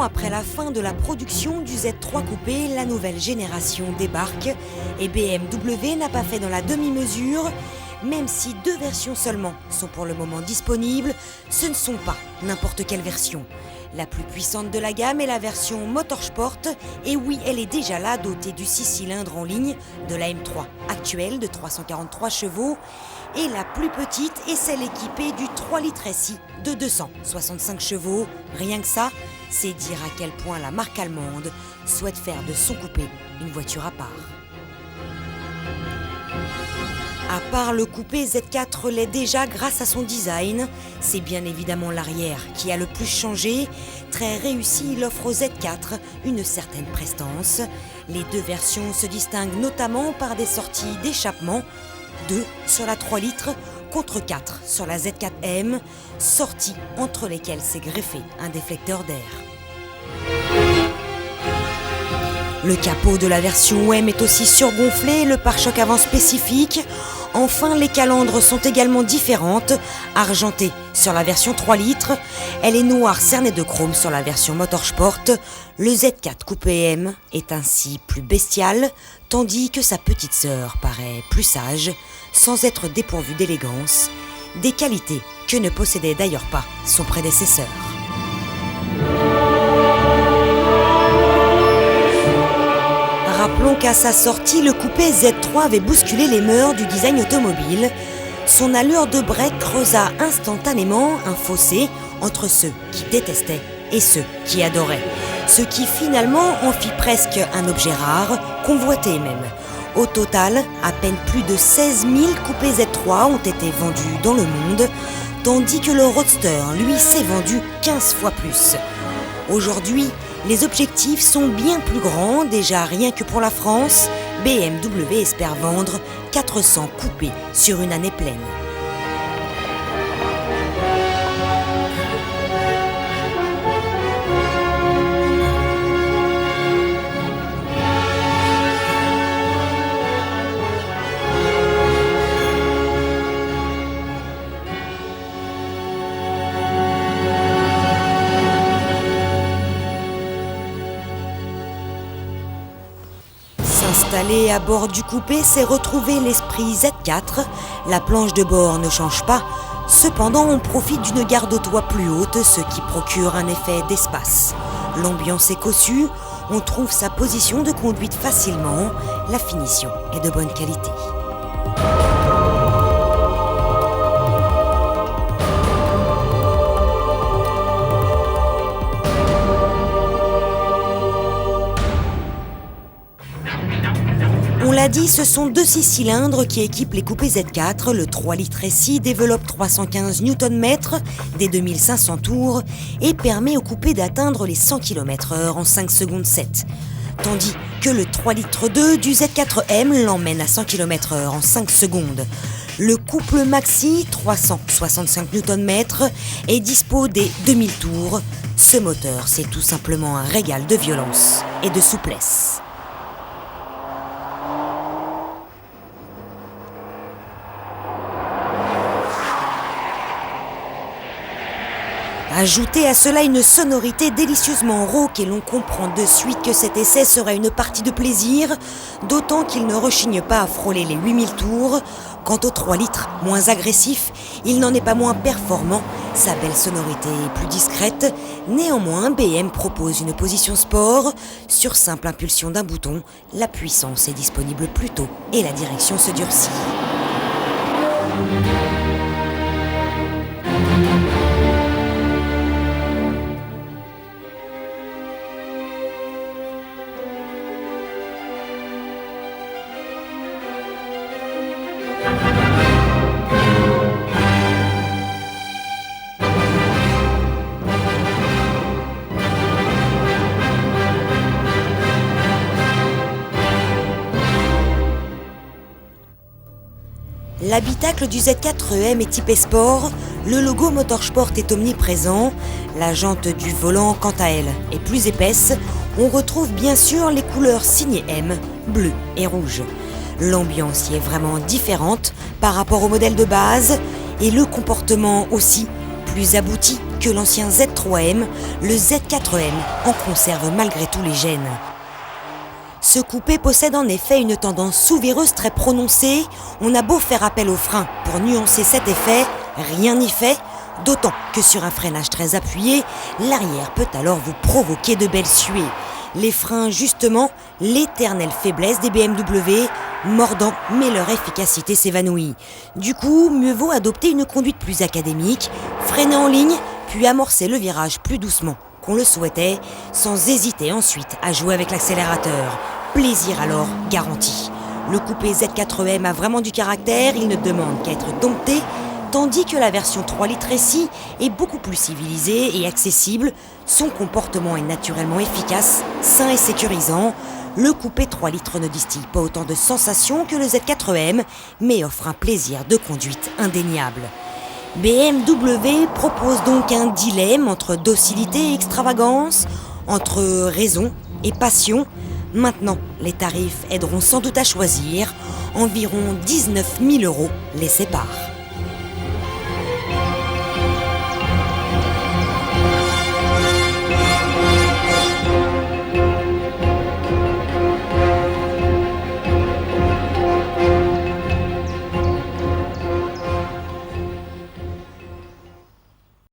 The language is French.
après la fin de la production du Z3 Coupé, la nouvelle génération débarque et BMW n'a pas fait dans la demi-mesure. Même si 2 versions seulement sont pour le moment disponibles, ce ne sont pas n'importe quelle version. La plus puissante de la gamme est la version Motorsport, et oui, elle est déjà là, dotée du 6 cylindres en ligne de la M3 actuelle de 343 chevaux, et la plus petite est celle équipée du 3 litres SI de 265 chevaux. Rien que ça, c'est dire à quel point la marque allemande souhaite faire de son coupé une voiture à part. À part le coupé, Z4 l'est déjà grâce à son design. C'est bien évidemment l'arrière qui a le plus changé. Très réussi, il offre au Z4 une certaine prestance. Les 2 versions se distinguent notamment par des sorties d'échappement, 2 sur la 3 litres contre 4 sur la Z4M, sorties entre lesquelles s'est greffé un déflecteur d'air. Le capot de la version M est aussi surgonflé, le pare-choc avant spécifique. Enfin, les calandres sont également différentes, argentées sur la version 3 litres. Elle est noire cernée de chrome sur la version Motorsport. Le Z4 Coupé M est ainsi plus bestial, tandis que sa petite sœur paraît plus sage, sans être dépourvue d'élégance, des qualités que ne possédait d'ailleurs pas son prédécesseur. Rappelons qu'à sa sortie, le coupé Z3 avait bousculé les mœurs du design automobile. Son allure de break creusa instantanément un fossé entre ceux qui détestaient et ceux qui adoraient. Ce qui finalement en fit presque un objet rare, convoité même. Au total, à peine plus de 16 000 coupés Z3 ont été vendus dans le monde, tandis que le Roadster, lui, s'est vendu 15 fois plus. Aujourd'hui, les objectifs sont bien plus grands, déjà rien que pour la France. BMW espère vendre 400 coupés sur une année pleine. S'installer à bord du coupé, c'est retrouver l'esprit Z4. La planche de bord ne change pas. Cependant, on profite d'une garde-toit plus haute, ce qui procure un effet d'espace. L'ambiance est cossue, on trouve sa position de conduite facilement. La finition est de bonne qualité. On l'a dit, ce sont 2 6 cylindres qui équipent les coupés Z4. Le 3 litres SI développe 315 Nm des 2500 tours et permet au coupé d'atteindre les 100 km/h en 5 secondes 7. Tandis que le 3 litres 2 du Z4M l'emmène à 100 km/h en 5 secondes. Le couple maxi, 365 Nm, est dispo des 2000 tours. Ce moteur, c'est tout simplement un régal de violence et de souplesse. Ajoutez à cela une sonorité délicieusement rauque et l'on comprend de suite que cet essai sera une partie de plaisir, d'autant qu'il ne rechigne pas à frôler les 8000 tours. Quant au 3 litres, moins agressif, il n'en est pas moins performant, sa belle sonorité est plus discrète. Néanmoins, BM propose une position sport. Sur simple impulsion d'un bouton, la puissance est disponible plus tôt et la direction se durcit. L'habitacle du Z4M est typé sport, le logo Motorsport est omniprésent, la jante du volant quant à elle est plus épaisse, on retrouve bien sûr les couleurs signées M, bleu et rouge. L'ambiance y est vraiment différente par rapport au modèle de base et le comportement aussi plus abouti que l'ancien Z3M, le Z4M en conserve malgré tout les gènes. Ce coupé possède en effet une tendance sous-vireuse très prononcée. On a beau faire appel aux freins pour nuancer cet effet, rien n'y fait, d'autant que sur un freinage très appuyé, l'arrière peut alors vous provoquer de belles suées. Les freins, justement, l'éternelle faiblesse des BMW, mordant, mais leur efficacité s'évanouit. Du coup, mieux vaut adopter une conduite plus académique, freiner en ligne, puis amorcer le virage plus doucement qu'on le souhaitait, sans hésiter ensuite à jouer avec l'accélérateur. Plaisir alors garanti. Le coupé Z4M a vraiment du caractère, il ne demande qu'à être dompté, tandis que la version 3 litres SI est beaucoup plus civilisée et accessible. Son comportement est naturellement efficace, sain et sécurisant. Le coupé 3 litres ne distille pas autant de sensations que le Z4M, mais offre un plaisir de conduite indéniable. BMW propose donc un dilemme entre docilité et extravagance, entre raison et passion. Maintenant, les tarifs aideront sans doute à choisir. Environ 19 000 € les séparent.